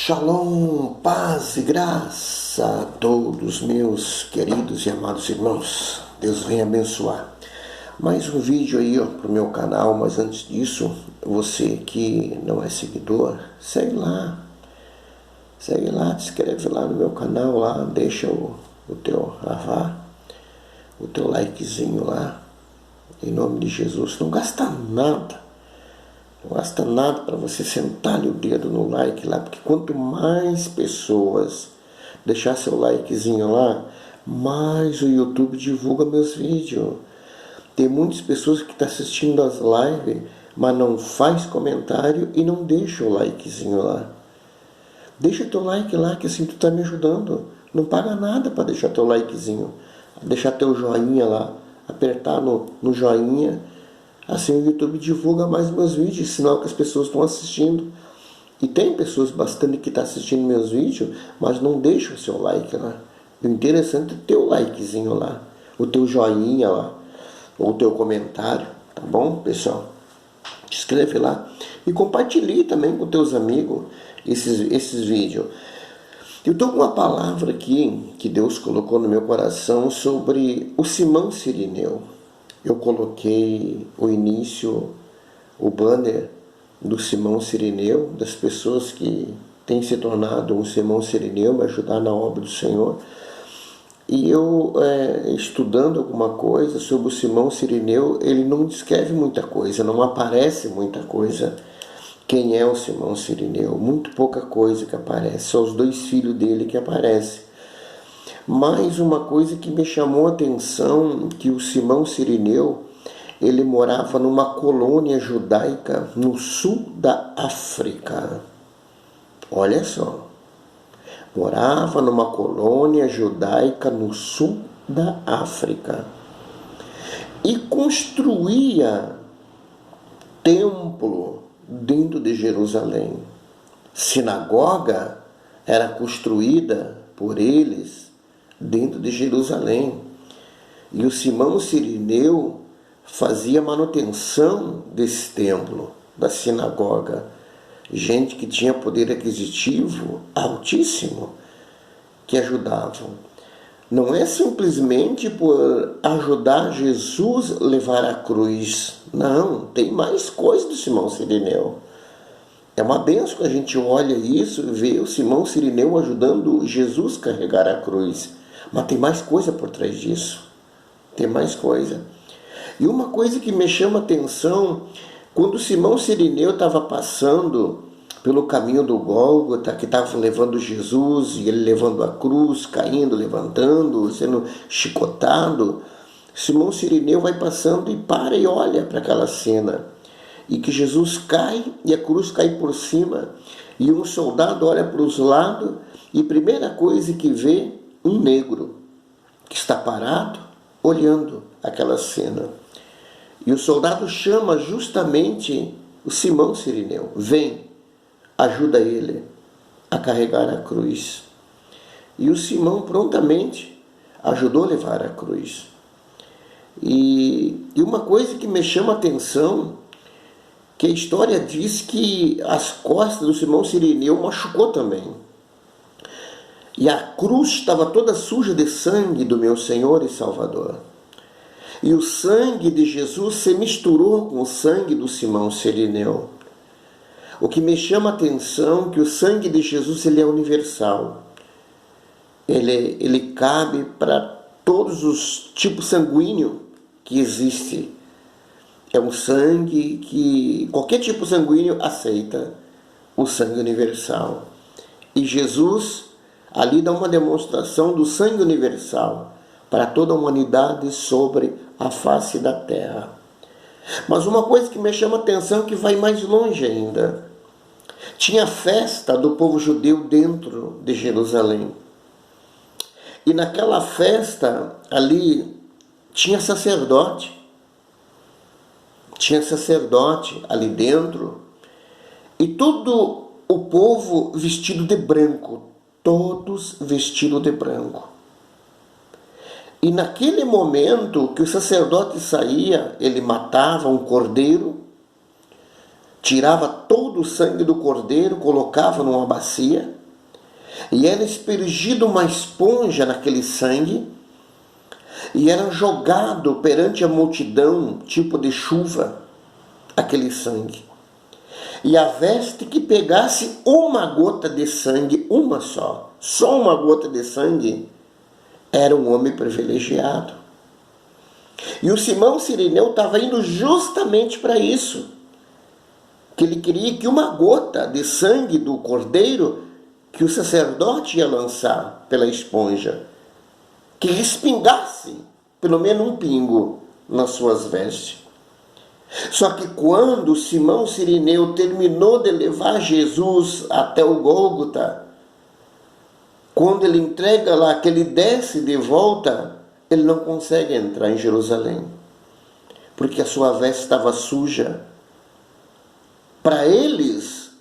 Shalom, paz e graça a todos meus queridos e amados irmãos. Deus venha abençoar. Mais um vídeo aí para o meu canal, mas antes disso, você que não é seguidor, segue lá, se inscreve lá no meu canal, lá, deixa o teu o teu likezinho lá, em nome de Jesus. Não gasta nada. Não gasta nada para você sentar o dedo no like lá, porque quanto mais pessoas deixar seu likezinho lá, mais o YouTube divulga meus vídeos. Tem muitas pessoas que estão assistindo as lives, mas não faz comentário e não deixa o likezinho lá. Deixa teu like lá, que assim tu está me ajudando. Não paga nada para deixar teu likezinho. Deixar teu joinha lá, apertar no joinha. Assim o YouTube divulga mais meus vídeos, sinal que as pessoas estão assistindo. E tem pessoas bastante que estão assistindo meus vídeos, mas não deixam o seu like lá. O interessante é ter o likezinho lá, o teu joinha lá, ou o teu comentário, tá bom, pessoal? Escreve lá e compartilhe também com teus amigos esses vídeos. Eu estou com uma palavra aqui que Deus colocou no meu coração sobre o Simão Sirineu. Eu coloquei o início, o banner do Simão Sirineu, das pessoas que têm se tornado um Simão Sirineu, me ajudar na obra do Senhor. E eu, estudando alguma coisa sobre o Simão Sirineu, ele não descreve muita coisa, não aparece muita coisa. Quem é o Simão Sirineu? Muito pouca coisa que aparece, só os dois filhos dele que aparecem. Mas uma coisa que me chamou a atenção, que o Simão Sirineu, ele morava numa colônia judaica no sul da África. Olha só, morava numa colônia judaica no sul da África e construía templo dentro de Jerusalém. Sinagoga era construída por eles dentro de Jerusalém. E o Simão Sirineu fazia manutenção desse templo, da sinagoga. Gente que tinha poder aquisitivo altíssimo, que ajudavam. Não é simplesmente por ajudar Jesus a levar a cruz. Não, tem mais coisa do Simão Sirineu. É uma benção que a gente olha isso e vê o Simão Sirineu ajudando Jesus a carregar a cruz. Mas tem mais coisa por trás disso. Tem mais coisa. E uma coisa que me chama a atenção, quando o Simão Sirineu estava passando pelo caminho do Gólgota, que estava levando Jesus, e ele levando a cruz, caindo, levantando, sendo chicotado, Simão Sirineu vai passando e para e olha para aquela cena. E que Jesus cai e a cruz cai por cima, e um soldado olha para os lados, e a primeira coisa que vê, um negro que está parado olhando aquela cena. E o soldado chama justamente o Simão Sirineu. Vem, ajuda ele a carregar a cruz. E o Simão prontamente ajudou a levar a cruz. E uma coisa que me chama a atenção, que a história diz que as costas do Simão Sirineu machucou também. E a cruz estava toda suja de sangue do meu Senhor e Salvador. E o sangue de Jesus se misturou com o sangue do Simão Sirineu. O que me chama a atenção é que o sangue de Jesus ele é universal. Ele cabe para todos os tipos sanguíneos que existem. É um sangue que qualquer tipo sanguíneo aceita, o sangue universal. E Jesus ali dá uma demonstração do sangue universal para toda a humanidade sobre a face da terra. Mas uma coisa que me chama a atenção é que vai mais longe ainda. Tinha festa do povo judeu dentro de Jerusalém. E naquela festa ali tinha sacerdote. Tinha sacerdote ali dentro. E todo o povo vestido de branco. Todos vestidos de branco. E naquele momento que o sacerdote saía, ele matava um cordeiro, tirava todo o sangue do cordeiro, colocava numa bacia, E era aspergido uma esponja naquele sangue e era jogado perante a multidão, tipo de chuva, aquele sangue. E a veste que pegasse uma gota de sangue, uma só uma gota de sangue, era um homem privilegiado. E o Simão Cirineu estava indo justamente para isso. Que ele queria que uma gota de sangue do cordeiro que o sacerdote ia lançar pela esponja, que respingasse pelo menos um pingo nas suas vestes. Só que quando Simão Cirineu terminou de levar Jesus até o Gólgota, quando ele entrega lá, que ele desce de volta, ele não consegue entrar em Jerusalém, porque a sua veste estava suja. Para eles,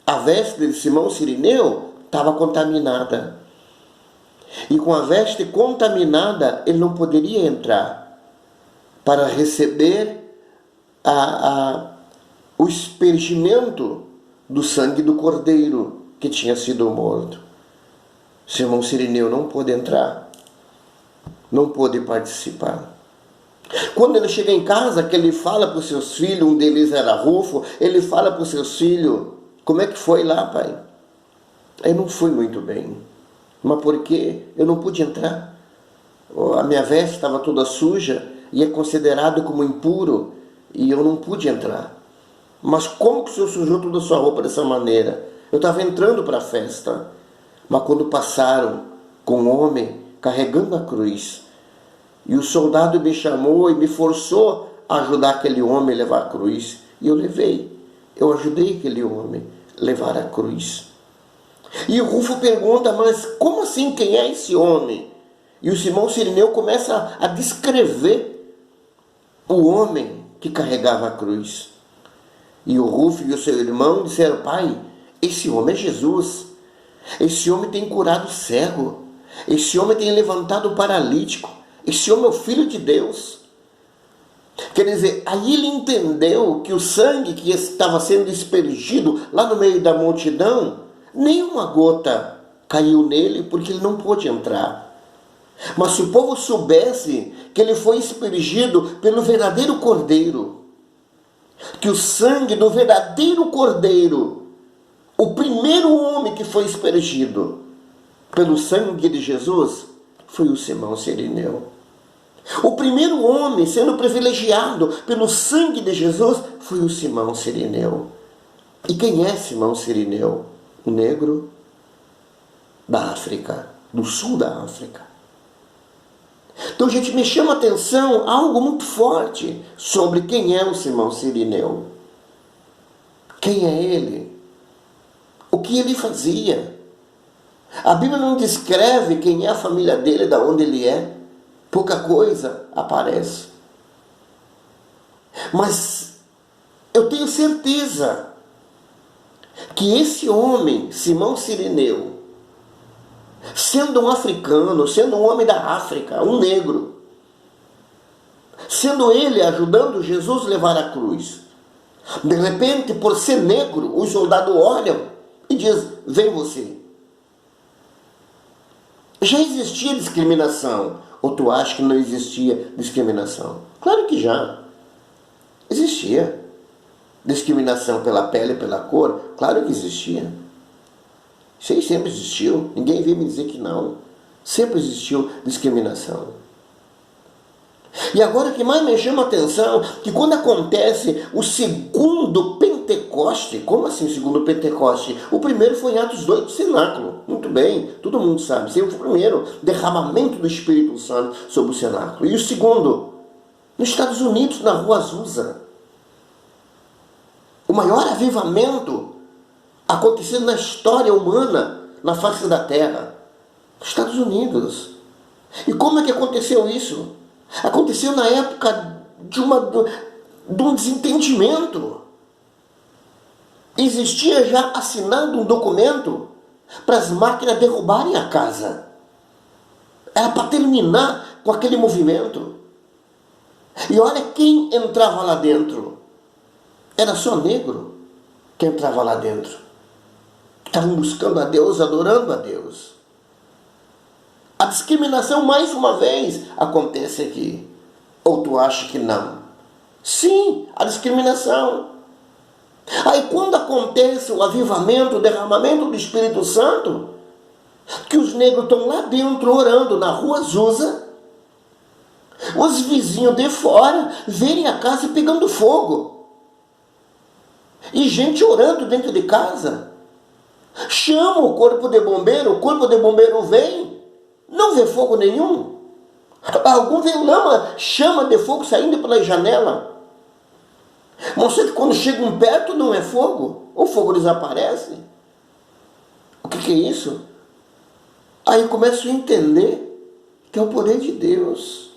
a veste de Simão Cirineu estava contaminada. E com a veste contaminada, ele não poderia entrar para receber o aspergimento do sangue do cordeiro que tinha sido morto. Simão Cirineu não pôde entrar, não pôde participar. Quando ele chega em casa, que ele fala para os seus filhos, um deles era Rufo, ele fala para os seus filhos: como é que foi lá, pai? Eu não fui muito bem. Mas por quê? Eu não pude entrar. A minha veste estava toda suja e é considerado como impuro, e eu não pude entrar. Mas como que o senhor sujou toda a sua roupa dessa maneira? Eu estava entrando para a festa. Mas quando passaram com um homem carregando a cruz, e o soldado me chamou e me forçou a ajudar aquele homem a levar a cruz, e eu levei. Eu ajudei aquele homem a levar a cruz. E o Rufo pergunta: mas como assim, quem é esse homem? E o Simão Cirineu começa a descrever o homem que carregava a cruz. E o Rufo e o seu irmão disseram: pai, esse homem é Jesus. Esse homem tem curado o cego. Esse homem tem levantado o paralítico. Esse homem é o Filho de Deus. Quer dizer, aí ele entendeu que o sangue que estava sendo aspergido lá no meio da multidão, nenhuma gota caiu nele, porque ele não pôde entrar. Mas se o povo soubesse que ele foi aspergido pelo verdadeiro Cordeiro, que o sangue do verdadeiro Cordeiro, o primeiro homem que foi aspergido pelo sangue de Jesus, foi o Simão Cirineu. O primeiro homem sendo privilegiado pelo sangue de Jesus foi o Simão Cirineu. E quem é Simão Cirineu? Um negro da África, do sul da África. Então, gente, me chama a atenção algo muito forte sobre quem é o Simão Cirineu. Quem é ele? O que ele fazia? A Bíblia não descreve quem é a família dele, de onde ele é. Pouca coisa aparece. Mas eu tenho certeza que esse homem, Simão Cirineu, sendo um africano, sendo um homem da África, um negro, sendo ele ajudando Jesus a levar a cruz, de repente, por ser negro, os soldados olham e dizem: vem você. Já existia discriminação? Ou tu acha que não existia discriminação? Claro que já existia. Discriminação pela pele, pela cor? Claro que existia. Isso aí sempre existiu. Ninguém veio me dizer que não. Sempre existiu discriminação. E agora o que mais me chama a atenção, que quando acontece o segundo Pentecoste, como assim segundo Pentecoste? O primeiro foi em Atos 2 do cenáculo. Muito bem, todo mundo sabe. Esse foi o primeiro derramamento do Espírito Santo sobre o cenáculo. E o segundo, nos Estados Unidos, na Rua Azusa. O maior avivamento acontecendo na história humana, na face da terra. Nos Estados Unidos. E como é que aconteceu isso? Aconteceu na época de um desentendimento. Existia já assinado um documento para as máquinas derrubarem a casa. Era para terminar com aquele movimento. E olha quem entrava lá dentro. Era só negro que entrava lá dentro. estavam buscando a Deus, adorando a Deus. A discriminação, mais uma vez, acontece aqui. Ou tu acha que não? Sim, a discriminação. Aí quando acontece o avivamento, o derramamento do Espírito Santo, que os negros estão lá dentro orando na rua Azusa, os vizinhos de fora verem a casa pegando fogo. E gente orando dentro de casa. Chama o corpo de bombeiro vem, não vê fogo nenhum. Algum vê lama, chama de fogo saindo pela janela. Mas só que quando chegam perto não é fogo, o fogo desaparece. O que é isso? Aí começo a entender que é o poder de Deus.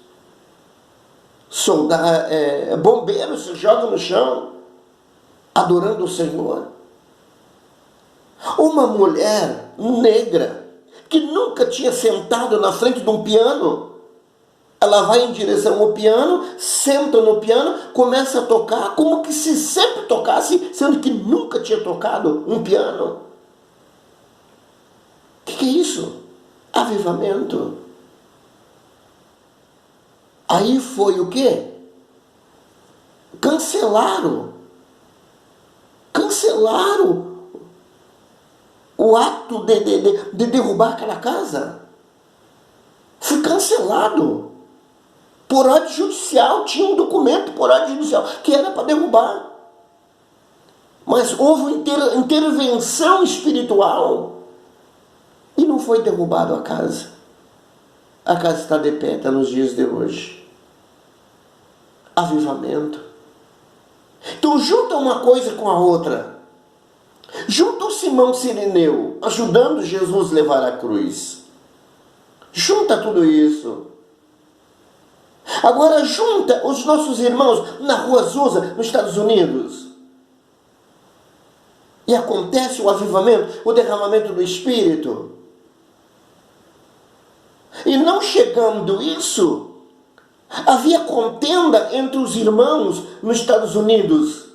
Bombeiros se jogam no chão, adorando o Senhor. Uma mulher negra que nunca tinha sentado na frente de um piano, ela vai em direção ao piano, senta no piano, começa a tocar como que se sempre tocasse, sendo que nunca tinha tocado um piano. O que é isso? Avivamento. Aí foi o quê? Cancelaram o ato de derrubar aquela casa. Foi cancelado. Por ordem judicial, tinha um documento por ordem judicial que era para derrubar. Mas houve uma intervenção espiritual e não foi derrubado a casa. A casa está de pé, está nos dias de hoje. Avivamento. Então junta uma coisa com a outra. Junta o Simão Cireneu, ajudando Jesus a levar a cruz. Junta tudo isso. Agora junta os nossos irmãos na rua Azusa, nos Estados Unidos. E acontece o avivamento, o derramamento do Espírito. E não chegando isso, havia contenda entre os irmãos nos Estados Unidos.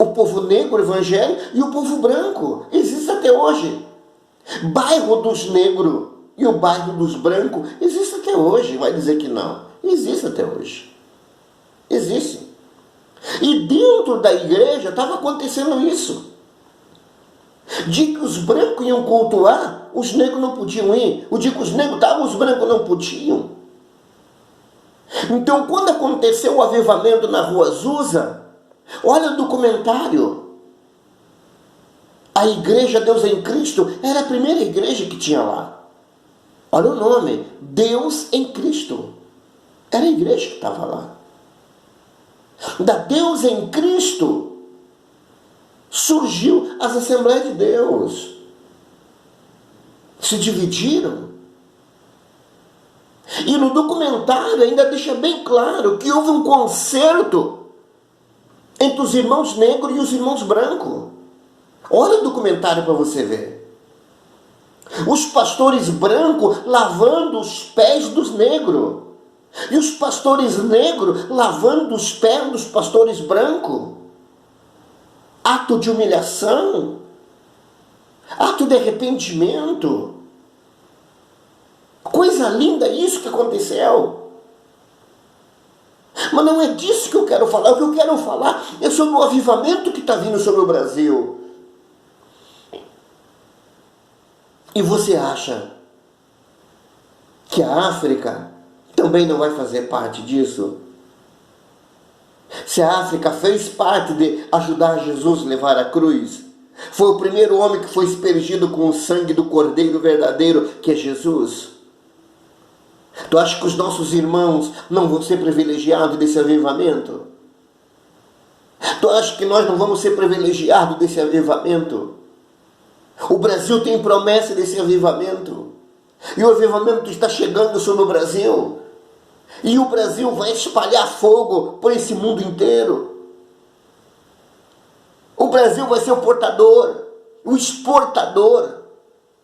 O povo negro evangélico e o povo branco. Existe até hoje. Bairro dos negros e o bairro dos brancos existe até hoje. Vai dizer que não. Existe até hoje. Existe. E dentro da igreja estava acontecendo isso. De que os brancos iam cultuar, os negros não podiam ir. O dia que os negros estavam, os brancos não podiam. Então, quando aconteceu o avivamento na rua Azusa, olha o documentário. A igreja Deus em Cristo era a primeira igreja que tinha lá. Olha o nome, Deus em Cristo. Era a igreja que estava lá. Da Deus em Cristo surgiu as Assembleias de Deus. Se dividiram. E no documentário ainda deixa bem claro que houve um concerto entre os irmãos negros e os irmãos brancos. Olha o documentário para você ver. Os pastores brancos lavando os pés dos negros. E os pastores negros lavando os pés dos pastores brancos. Ato de humilhação. Ato de arrependimento. Coisa linda isso que aconteceu. Mas não é disso que eu quero falar. O que eu quero falar é sobre o avivamento que está vindo sobre o Brasil. E você acha que a África também não vai fazer parte disso? Se a África fez parte de ajudar Jesus a levar a cruz, foi o primeiro homem que foi aspergido com o sangue do Cordeiro verdadeiro, que é Jesus. Tu acha que os nossos irmãos não vão ser privilegiados desse avivamento? Tu acha que nós não vamos ser privilegiados desse avivamento? O Brasil tem promessa desse avivamento. E o avivamento está chegando sobre o Brasil. E o Brasil vai espalhar fogo por esse mundo inteiro. O Brasil vai ser o portador, o exportador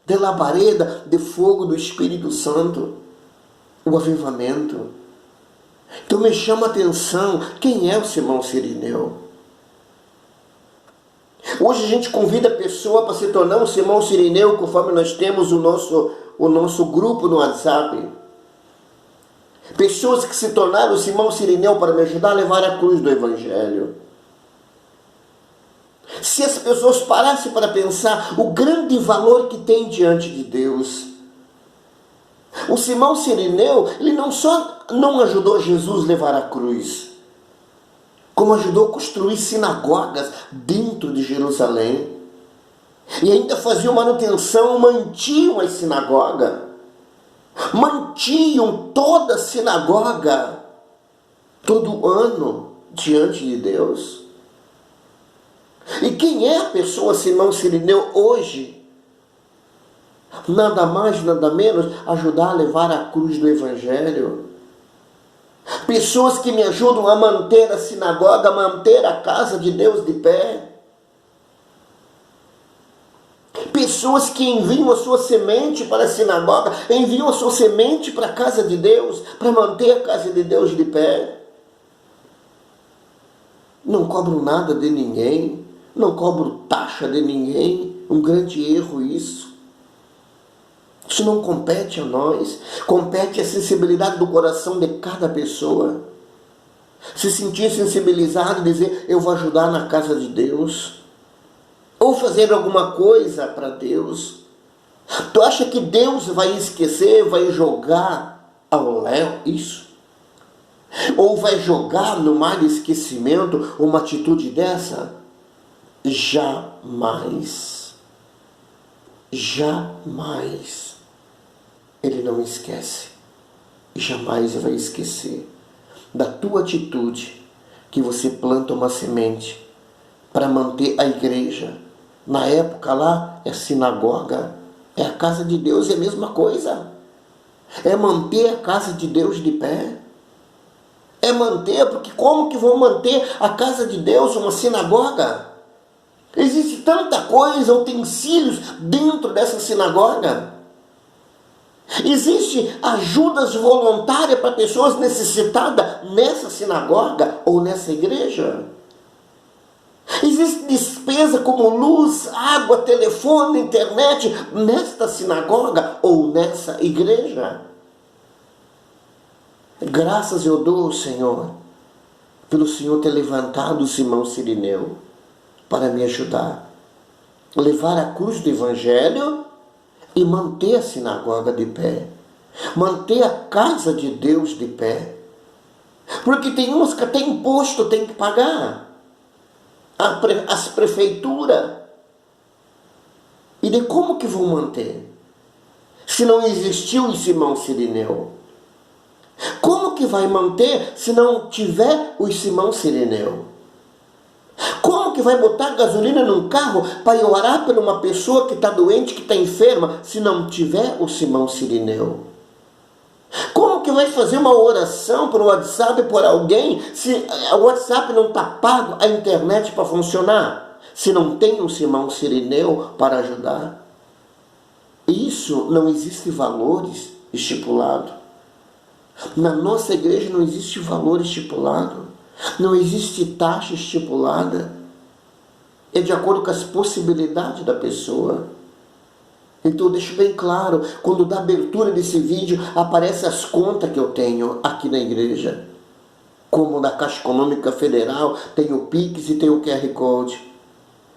de labareda de fogo do Espírito Santo. O avivamento. Então me chama a atenção, quem é o Simão Cireneu? Hoje a gente convida a pessoa para se tornar um Simão Sirineu, conforme nós temos o nosso grupo no WhatsApp. Pessoas que se tornaram Simão Sirineu para me ajudar a levar a cruz do Evangelho. Se as pessoas parassem para pensar o grande valor que tem diante de Deus. O Simão Sirineu, ele não só não ajudou Jesus a levar a cruz, como ajudou a construir sinagogas dentro de Jerusalém. E ainda faziam manutenção, mantinham as sinagogas. Mantinham toda a sinagoga, todo ano, diante de Deus. E quem é a pessoa Simão Sirineu hoje? Nada mais, nada menos, ajudar a levar a cruz do Evangelho. Pessoas que me ajudam a manter a sinagoga, a manter a casa de Deus de pé. Pessoas que enviam a sua semente para a sinagoga, enviam a sua semente para a casa de Deus, para manter a casa de Deus de pé. Não cobro nada de ninguém, não cobro taxa de ninguém. Um grande erro isso. Isso não compete a nós, compete a sensibilidade do coração de cada pessoa. Se sentir sensibilizado e dizer, eu vou ajudar na casa de Deus. Ou fazer alguma coisa para Deus. Tu acha que Deus vai esquecer, vai jogar ao léu isso? Ou vai jogar no mar de esquecimento uma atitude dessa? Jamais. Jamais. Ele não esquece. E jamais vai esquecer da tua atitude que você planta uma semente para manter a igreja. Na época lá é sinagoga, é a casa de Deus, é a mesma coisa. É manter a casa de Deus de pé. É manter, porque como que vão manter a casa de Deus uma sinagoga? Existe tanta coisa, utensílios dentro dessa sinagoga. Existe ajudas voluntárias para pessoas necessitadas nessa sinagoga ou nessa igreja. Existe despesa como luz, água, telefone, internet nesta sinagoga ou nessa igreja. Graças eu dou, Senhor, pelo Senhor ter levantado o Simão Sirineu para me ajudar a levar a cruz do Evangelho e manter a sinagoga de pé, manter a casa de Deus de pé. Porque tem uns que até imposto tem que pagar, as prefeituras. E de como que vão manter? Se não existiu o Simão Sirineu. Como que vai manter se não tiver o Simão Sirineu? Como que vai botar gasolina num carro para ir orar por uma pessoa que está doente, que está enferma, se não tiver o Simão Sirineu? Como que vai fazer uma oração por WhatsApp por alguém se o WhatsApp não está pago, a internet para funcionar? Se não tem um Simão Sirineu para ajudar? Isso não existe valores estipulados. Na nossa igreja não existe valor estipulado. Não existe taxa estipulada. É de acordo com as possibilidades da pessoa. Então deixo bem claro, quando dá abertura desse vídeo, aparecem as contas que eu tenho aqui na igreja. Como da Caixa Econômica Federal, tem o Pix e tem o QR Code.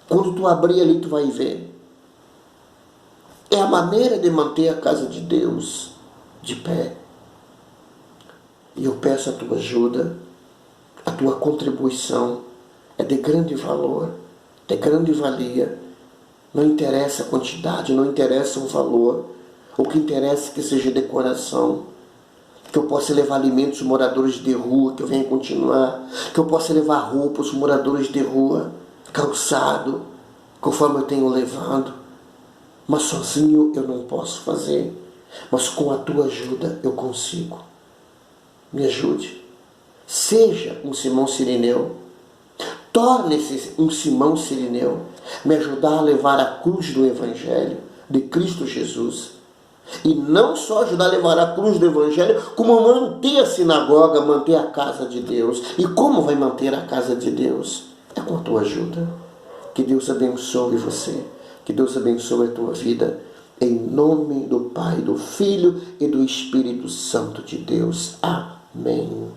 Quando tu abrir ali, tu vai ver. É a maneira de manter a casa de Deus de pé. E eu peço a tua ajuda, a tua contribuição é de grande valor, de grande valia. Não interessa a quantidade, não interessa o valor. O que interessa é que seja de coração. Que eu possa levar alimentos aos moradores de rua, que eu venha continuar. Que eu possa levar roupa aos moradores de rua, calçado, conforme eu tenho levado. Mas sozinho eu não posso fazer. Mas com a tua ajuda eu consigo. Me ajude. Seja um Simão Sirineu. Torne-se um Simão Sirineu. Me ajudar a levar a cruz do Evangelho de Cristo Jesus. E não só ajudar a levar a cruz do Evangelho, como manter a sinagoga, manter a casa de Deus. E como vai manter a casa de Deus? É com a tua ajuda. Que Deus abençoe você. Que Deus abençoe a tua vida. Em nome do Pai, do Filho e do Espírito Santo de Deus. Amém.